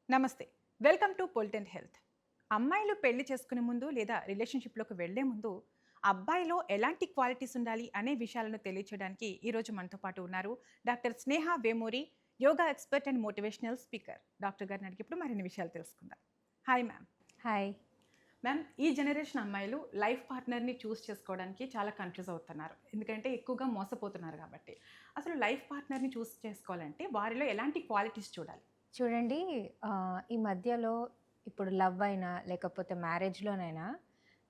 నమస్తే. Welcome to పొలిటెంట్ health. అమ్మాయిలు పెళ్లి చేసుకునే ముందు లేదా రిలేషన్‌షిప్‌లోకి వెళ్ళే ముందు అబ్బాయిలో ఎలాంటి క్వాలిటీస్ ఉండాలి అనే విషయాలను తెలియచేయడానికి ఈరోజు మనతో పాటు ఉన్నారు doctor Sneha Vemuri, yoga expert and motivational speaker. Doctor గారిని అడిగి ఇప్పుడు మరిన్ని విషయాలు తెలుసుకుందాం. Hi ma'am. హాయ్. మ్యామ్, ఈ జనరేషన్ అమ్మాయిలు లైఫ్ పార్ట్నర్‌ని చూస్ చేసుకోవడానికి చాలా కన్‌ఫ్యూజ్ అవుతున్నారు. ఎందుకంటే ఎక్కువగా మోసపోతున్నారు కాబట్టి. అసలు లైఫ్ పార్ట్నర్‌ని చూస్ చేసుకోవాలంటే వారిలో ఎలాంటి క్వాలిటీస్ చూడాలి? చూడండి, ఈ మధ్యలో ఇప్పుడు లవ్ అయినా లేకపోతే మ్యారేజ్‌లోనైనా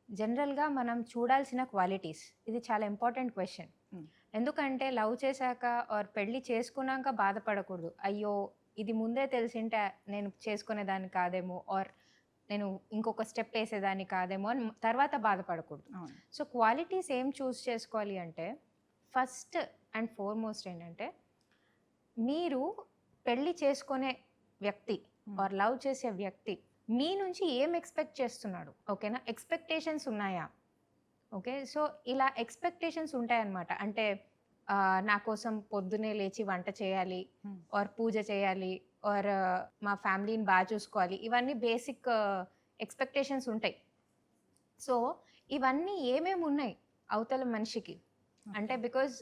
జనరల్‌గా మనం చూడాల్సిన క్వాలిటీస్ ఇది చాలా ఇంపార్టెంట్ క్వెషన్. హ్మ్. ఎందుకంటే లవ్ చేశాక ఆర్ పెళ్లి చేసుకున్నాక బాధపడకూడదు. అయ్యో! ఇది ముందే తెలిసుంటే నేను చేసుకునేదాన్ని కాదేమో ఆర్ నేను ఇంకొక స్టెప్ ఏసేదాన్ని కాదేమో అని తర్వాత బాధపడకూడదు. అవును. సో, క్వాలిటీస్ ఏం చూస్ చేసుకోవాలి అంటే ఫస్ట్ అండ్ ఫార్‌మోస్ట్ ఏంటంటే మీరు పెళ్లి చేసుకునే వ్యక్తి ఆర్ లవ్ చేసే వ్యక్తి మీ నుంచి ఏం ఎక్స్పెక్ట్ చేస్తున్నాడు, ఓకేనా? ఎక్స్పెక్టేషన్స్ ఉన్నాయా? ఓకే. సో, ఇలా ఎక్స్పెక్టేషన్స్ ఉంటాయన్నమాట. అంటే నా కోసం పొద్దున్నే లేచి వంట చేయాలి హ్మ్. ఆర్ పూజ చేయాలి ఆర్ మా ఫ్యామిలీని చూసుకోవాలి. ఇవన్నీ బేసిక్ ఎక్స్పెక్టేషన్స్ ఉంటాయి. సో, ఇవన్నీ ఏమేమున్నాయి అవతల మనిషికి? అంటే బికాజ్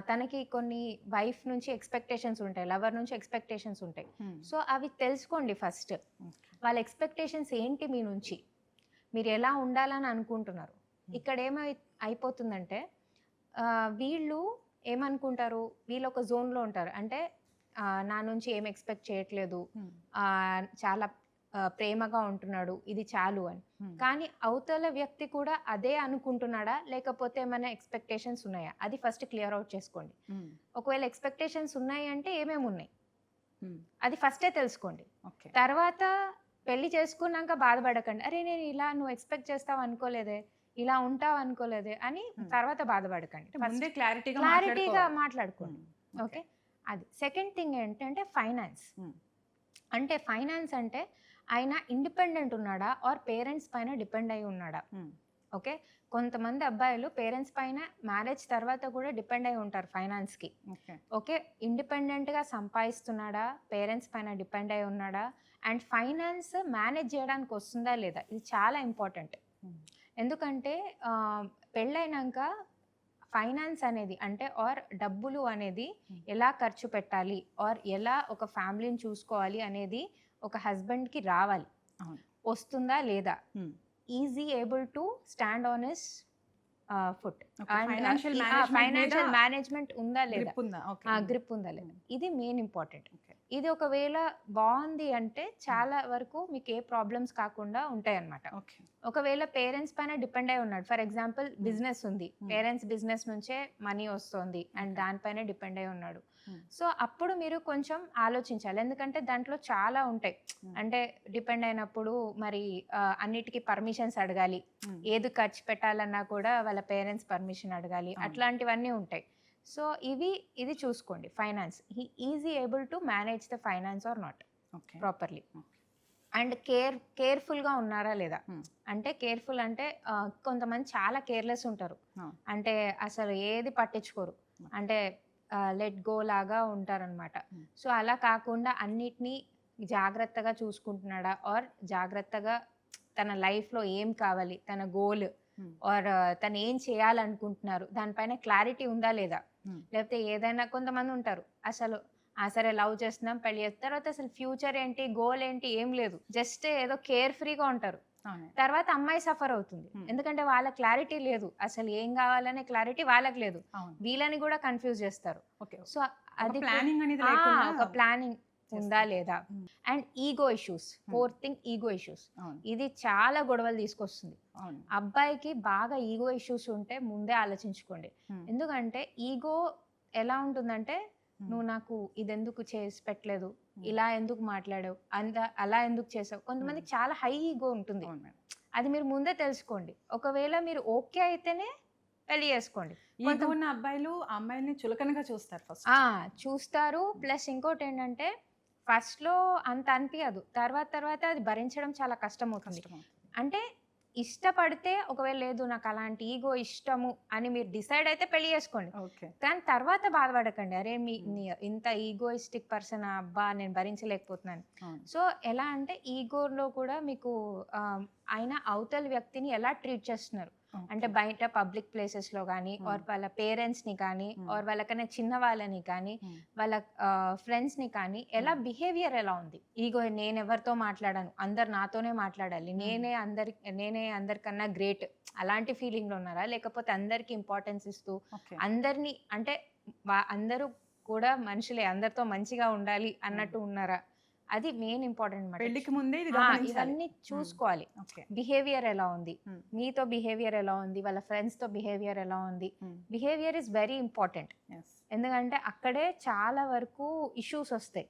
తనకి కొన్ని వైఫ్ నుంచి ఎక్స్‌పెక్టేషన్స్ ఉంటాయి. లవర్ నుంచి ఎక్స్‌పెక్టేషన్స్ ఉంటాయి. హ్మ్. సో, అవి తెలుసుకోండి ఫస్ట్. ఓకే. వాళ్ళ ఎక్స్‌పెక్టేషన్స్ ఏంటి మీ నుంచి? మీరెలా ఉండాలని అనుకుంటున్నారు? ఇక్కడేమై అయిపోతుందంటే వీళ్ళు ఏమనుకుంటారు? వీళ్ళొక జోన్‌లో ఉంటారు. అంటే నా నుంచి ఏం ఎక్స్‌పెక్ట్ చేయట్లేదు. హ్మ్. చాలా ప్రేమగా ఉంటున్నాడు. ఇది చాలు అని. హ్మ్. కానీ అవతల వ్యక్తి కూడా అదే అనుకుంటున్నాడా? లేకపోతే ఏమైనా ఎక్స్‌పెక్టేషన్స్ ఉన్నాయా? అది ఫస్ట్ క్లియర్ ఔట్ చేసుకోండి. హ్మ్. ఒకవేళ ఎక్స్‌పెక్టేషన్స్ ఉన్నాయి అంటే ఏమేమున్నాయి? హ్మ్. అది ఫస్టే తెలుసుకోండి. ఓకే. తర్వాత పెళ్లి చేసుకున్నాక బాధపడకండి. అరే! నేను ఇలా నువ్వు ఎక్స్‌పెక్ట్ చేస్తావు అనుకోలేదే, ఇలా ఉంటావు అనుకోలేదే అని తర్వాత బాధపడకండి. అంటే ఫస్ట్ ముందే క్లారిటీగా క్లారిటీగా మాట్లాడుకోవాలి. మాట్లాడుకోండి. హ్మ్. ఓకే. అది. సెకండ్ థింగ్ ఏంటంటే ఫైనాన్స్. హ్మ్. అంటే ఫైనాన్స్ అంటే ఆయన ఇండిపెండెంట్ ఉన్నాడా? ఆర్ పేరెంట్స్ పైన డిపెండ్ అయ్యి ఉన్నాడా? హ్మ్. ఓకే. కొంతమంది అబ్బాయిలు పేరెంట్స్ పైన మ్యారేజ్ తర్వాత కూడా డిపెండ్ అయ్యి ఉంటారు ఫైనాన్స్‌కి. ఓకే. ఓకే. ఇండిపెండెంట్‌గా సంపాదిస్తున్నాడా? పేరెంట్స్ పైన డిపెండ్ అయ్యి ఉన్నాడా? అండ్ ఫైనాన్స్ మేనేజ్ చేయడానికి వస్తుందా లేదా? ఇది చాలా ఇంపార్టెంట్. హ్మ్. ఎందుకంటే ఆహ్, పెళ్ళైనంక ఫైనాన్స్ అనేది అంటే ఆర్ డబ్బులు అనేది ఎలా ఖర్చు పెట్టాలి? ఆర్ ఎలా ఒక ఫ్యామిలీని చూసుకోవాలి అనేది ఒక హస్బెండ్‌కి రావాలి. అవును. వస్తుందా లేదా? హ్మ్. Is he able to stand on his foot. Okay. And financial management మీద ఫైనాన్షియల్ మేనేజ్‌మెంట్ ఉందా లేదా? గ్రిప్ ఉందా? ఓకే. గ్రిప్ ఉందా లేదా? హ్మ్. ఇది మెయిన్ ఇంపార్టెంట్. ఓకే. ఇది ఒకవేళ బావుంది అంటే చాలా వరకు మీకు ఏ ప్రాబ్లమ్స్ కాకుండా ఉంటాయన్నమాట. ఓకే. ఒకవేళ పేరెంట్స్ పైన డిపెండ్ అయ్యి ఉన్నాడు. ఫర్ ఎగ్జాంపుల్ బిజినెస్ ఉంది. హ్మ్. పేరెంట్స్ బిజినెస్ నుంచే మనీ వస్తోంది అండ్ ఓకే. దానిపైనే డిపెండ్ అయ్యి ఉన్నాడు. హ్మ్. సో, అప్పుడు మీరు కొంచెం ఆలోచించాలి. ఎందుకంటే దాంట్లో చాలా ఉంటాయి. అంటే డిపెండ్ అయినప్పుడు మరి అన్నిటికి పర్మిషన్స్ అడగాలి. హ్మ్. ఏది ఖర్చు పెట్టాలన్నా కూడా వాళ్ళ పేరెంట్స్ పర్మిషన్ అడగాలి. అవును. అట్లాంటివన్నీ ఉంటాయి. సో, ఇది చూసుకోండి finance. Is he able to manage the finance are not okay. Properly. Okay. And కేర్‌ఫుల్‌గా ఉన్నారా లేదా? హ్మ్. అంటే కేర్‌ఫుల్ అంటే కొంతమంది చాలా కేర్‌లెస్ ఉంటారు. అవును. అంటే అసలు ఏది పట్టించుకోరు. అంటే లెట్ గో లాగా ఉంటారనమాట. హ్మ్. సో, అలా కాకుండా అన్నిటిని జాగ్రత్తగా చూసుకుంటున్నాడా? ఆర్ జాగ్రత్తగా తన లైఫ్‌లో ఏం కావాలి? తన గోల్ హ్మ్. ఆర్ తను ఏం చేయాలనుకుంటున్నారు? దానిపైన క్లారిటీ ఉందా లేదా? హ్మ్. లేకపోతే ఏదైనా కొంతమంది ఉంటారు. అసలు సరే లవ్ చేస్తున్నాం, పెళ్లి చేసిన తర్వాత అసలు ఫ్యూచర్ ఏంటి? గోల్ ఏంటి? ఏం లేదు. జస్ట్ ఏదో కేర్ ఫ్రీగా ఉంటారు. అవునండి. తర్వాత అమ్మాయి సఫర్ అవుతుంది. హ్మ్. ఎందుకంటే వాళ్ళ క్లారిటీ లేదు. అసలు ఏం కావాలనే క్లారిటీ వాళ్ళకి లేదు. అవును. వీళ్ళని కూడా కన్‌ఫ్యూజ్ చేస్తారు. ఓకే. సో, ఒక అది ప్లానింగ్ అనేది ఆ! లేకుండా ఒక ప్లానింగ్ ఉందా చేస్తారు. లేదా? హ్మ్. And ego issues. Fourth thing ego issues. అవును. ఇది చాలా గొడవలు తీసుకొస్తుంది. అవును. అబ్బాయికి బాగా ఈగో ఇష్యూస్ ఉంటే ముందే ఆలోచించుకోండి. హ్మ్. ఎందుకంటే ఈగో ఎలా ఉంటుందంటే హ్మ్. నువ్వు నాకు ఇదెందుకు చేసి పెట్టలేదు? హ్మ్. ఇలా ఎందుకు మాట్లాడావు? అలా ఎందుకు చేసావు? కొంతమందికి చాలా హై ఈగో ఉంటుంది. అవును మేడం. అది మీరు ముందే తెలుసుకోండి. ఒకవేళ మీరు ఓకే అయితేనే పెళ్లి చేసుకోండి. ఈగో ఉన్న అబ్బాయిలు అమ్మాయిల్ని చులకనగా చూస్తారు ఫస్ట్. చూస్తారు. ప్లస్ ఇంకోటేంటంటే ఫస్ట్‌లో అంత అనిపియదు. తర్వాత తర్వాత అది భరించడం చాలా కష్టమవుతుంది. కష్టమవుతుంది. అంటే ఇష్టపడితే ఒకవేళ లేదు నాకు అలాంటి ఈగో ఇష్టము అని మీరు డిసైడ్ అయితే పెళ్లి చేసుకోండి. ఓకే. కానీ తర్వాత బాధపడకండి. అరే హ్మ్. ఇంత ఈగోయిస్టిక్ పర్సన్ అబ్బా నేను భరించలేకపోతున్నాను. అవును. సో ఎలా అంటే ఈగోలో కూడా మీకు ఆయన అవతల వ్యక్తిని ఎలా ట్రీట్ చేస్తున్నారు. అంటే ఓకే. బయట పబ్లిక్ ప్లేసెస్‌లో గానీ, ఆర్ వాళ్ళ పేరెంట్స్‌ని కానీ, ఆర్ వాళ్ళకన్నా చిన్న వాళ్ళని కానీ, వాళ్ళ ఫ్రెండ్స్‌ని కానీ ఎలా బిహేవియర్ ఎలా ఉంది. ఈగో నేనెవరితో మాట్లాడను, అందరు నాతోనే మాట్లాడాలి, నేనే అందరికన్నా గ్రేట్ అలాంటి ఫీలింగ్‌లో ఉన్నారా? లేకపోతే అందరికి ఇంపార్టెన్స్ ఇస్తూ ఓకే. అందరిని అంటే అందరూ కూడా మనుషులే, అందరితో మంచిగా ఉండాలి అన్నట్టు ఉన్నారా? అది మెయిన్ ఇంపార్టెంట్ అన్నమాట. పెళ్ళికి ముందే ఇది గమనించాలి. ఇవన్నీ చూసుకోవాలి. ఓకే. బిహేవియర్ ఎలా ఉంది, మీతో బిహేవియర్ ఎలా ఉంది, వాళ్ళ ఫ్రెండ్స్‌తో బిహేవియర్ ఎలా ఉంది. Behaviour is very important. ఎందుకంటే అక్కడే చాలా వరకు ఇష్యూస్ వస్తాయి,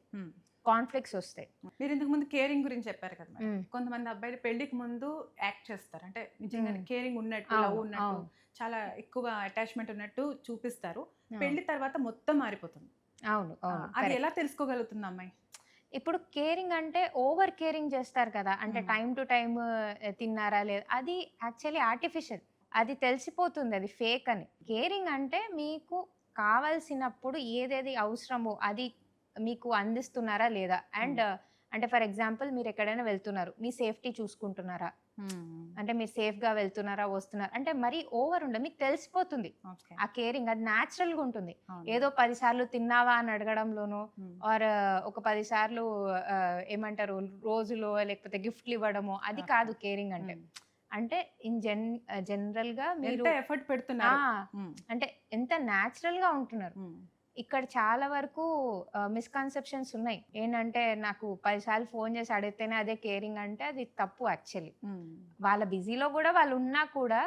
కాన్ఫ్లిక్ట్స్ వస్తాయి. మీరు ఇంతకు ముందు కేరింగ్ గురించి చెప్పారు కదా మేడం. కొంతమంది అబ్బాయిలు పెళ్లికి ముందు యాక్ట్ చేస్తారు, అంటే నిజంగా కేరింగ్ ఉన్నట్టు, లవ్ ఉన్నట్టు, చాలా ఎక్కువ అటాచ్మెంట్ ఉన్నట్టు చూపిస్తారు. పెళ్లి తర్వాత మొత్తం మారిపోతుంది. అవును, అవును. అది ఎలా తెలుసుకోగలుగుతుంది అమ్మాయి? ఇప్పుడు కేరింగ్ అంటే ఓవర్ కేరింగ్ చేస్తారు కదా, అంటే టైం టు టైం తిన్నారా లేదా, అది యాక్చువల్లీ ఆర్టిఫిషియల్. అది తెలిసిపోతుంది అది ఫేక్ అని. కేరింగ్ అంటే మీకు కావాల్సినప్పుడు ఏదేది అవసరమో అది మీకు అందిస్తున్నారా లేదా. అండ్ అంటే ఫర్ ఎగ్జాంపుల్ మీరు ఎక్కడైనా వెళ్తున్నారు, మీ సేఫ్టీ చూసుకుంటున్నారా, అంటే మీరు సేఫ్గా వెళ్తున్నారా వస్తున్నారా, అంటే మరీ ఓవర్ ఉండదు, మీకు తెలిసిపోతుంది ఆ కేరింగ్. అది న్యాచురల్గా ఉంటుంది. ఏదో 10 సార్లు తిన్నావా అని అడగడంలోనో, ఆర్ ఒక 10 సార్లు ఏమంటారు రోజులో లేకపోతే గిఫ్ట్లు ఇవ్వడమో, అది కాదు కేరింగ్ అంటే. అంటే జనరల్ గా మీరు ఎఫర్ట్ పెడుతున్నారు, అంటే ఎంత న్యాచురల్ గా ఉంటున్నారు. ఇక్కడ చాలా వరకు మిస్కన్సెప్షన్స్ ఉన్నాయి. ఏంటంటే నాకు 10 సార్లు ఫోన్ చేసి అడిగితేనే అదే కేరింగ్ అంటే అది తప్పు యాక్చువల్లీ. వాళ్ళ బిజీలో కూడా వాళ్ళు ఉన్నా కూడా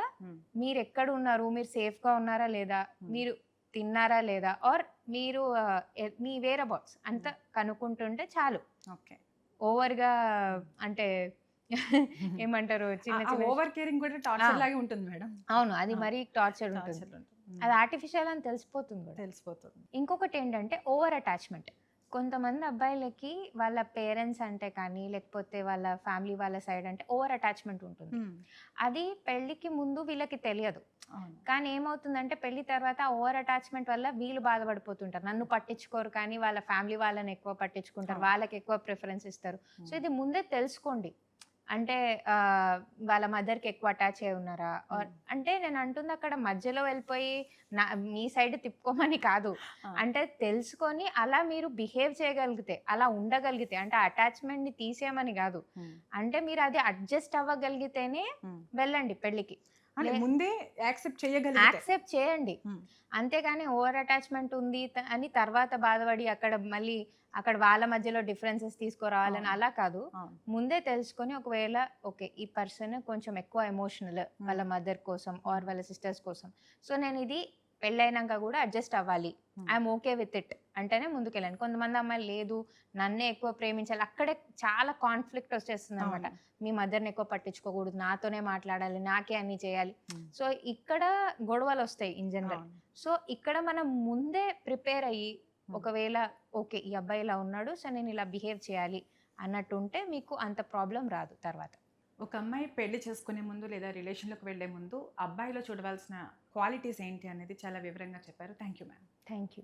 మీరు ఎక్కడ ఉన్నారు, మీరు సేఫ్గా ఉన్నారా లేదా, మీరు తిన్నారా లేదా, ఆర్ మీరు మీ వేర్ అబౌట్స్ అంత కనుక్కుంటుంటే చాలు. ఓకే. ఓవర్గా అంటే ఏమంటారు చిన్న చిన్న ఓవర్ కేరింగ్ కూడా టార్చర్ లాగే ఉంటుంది మేడం. అవును, అది మరీ టార్చర్ ఉంటుంది. అది ఆర్టిఫిషియల్ అని తెలిసిపోతుంది. ఇంకొకటి ఏంటంటే ఓవర్ అటాచ్మెంట్. కొంతమంది అబ్బాయిలకి వాళ్ళ పేరెంట్స్ అంటే కానీ లేకపోతే వాళ్ళ ఫ్యామిలీ వాళ్ళ సైడ్ అంటే ఓవర్ అటాచ్మెంట్ ఉంటుంది. అది పెళ్లికి ముందు వీళ్ళకి తెలియదు. కానీ ఏమవుతుందంటే పెళ్లి తర్వాత ఓవర్ అటాచ్మెంట్ వల్ల వీళ్ళు బాధపడిపోతుంటారు. నన్ను పట్టించుకోరు కానీ వాళ్ళ ఫ్యామిలీ వాళ్ళని ఎక్కువ పట్టించుకుంటారు, వాళ్ళకి ఎక్కువ ప్రిఫరెన్స్ ఇస్తారు. సో ఇది ముందే తెలుసుకోండి. అంటే వాళ్ళ మదర్కి ఎక్కువ అటాచ్ అయి ఉన్నారా, అంటే నేను అంటుంది అక్కడ మధ్యలో వెళ్ళిపోయి మీ సైడ్ తిప్పుకోమని కాదు, అంటే తెలుసుకొని అలా మీరు బిహేవ్ చేయగలిగితే, అలా ఉండగలిగితే, అంటే అటాచ్మెంట్ని తీసేయమని కాదు, అంటే మీరు అది అడ్జస్ట్ అవ్వగలిగితేనే వెళ్ళండి పెళ్ళికి. ముందే యాక్సెప్ట్ చేయండి. అంతేగాని ఓవర్ అటాచ్మెంట్ ఉంది అని తర్వాత బాధపడి అక్కడ వాళ్ళ మధ్యలో డిఫరెన్సెస్ తీసుకురావాలని అలా కాదు. ముందే తెలుసుకొని ఒకవేళ ఓకే ఈ పర్సన్ కొంచెం ఎక్కువ ఎమోషనల్ వాళ్ళ మదర్ కోసం ఆర్ వాళ్ళ సిస్టర్స్ కోసం, సో నేను ఇది పెళ్ళైనాక కూడా అడ్జస్ట్ అవ్వాలి, ఐఎమ్ ఓకే విత్ ఇట్ అంటేనే ముందుకెళ్ళండి. కొంతమంది అమ్మాయిలు లేదు నన్నే ఎక్కువ ప్రేమించాలి, అక్కడే చాలా కాన్ఫ్లిక్ట్ వచ్చేస్తుంది అనమాట. మీ మదర్ని ఎక్కువ పట్టించుకోకూడదు, నాతోనే మాట్లాడాలి, నాకే అన్ని చేయాలి. సో ఇక్కడ గొడవలు వస్తాయి ఇన్ జనరల్. సో ఇక్కడ మనం ముందే ప్రిపేర్ అయ్యి ఒకవేళ ఓకే ఈ అబ్బాయి ఇలా ఉన్నాడు, సో నేను ఇలా బిహేవ్ చేయాలి అన్నట్టు ఉంటే మీకు అంత ప్రాబ్లం రాదు తర్వాత. ఒక అమ్మాయి పెళ్లి చేసుకునే ముందు లేదా రిలేషన్లోకి వెళ్లే ముందు అబ్బాయిలో చూడవలసిన క్వాలిటీస్ ఏంటి అనేది చాలా వివరంగా చెప్పారు. Thank you ma'am. Thank you.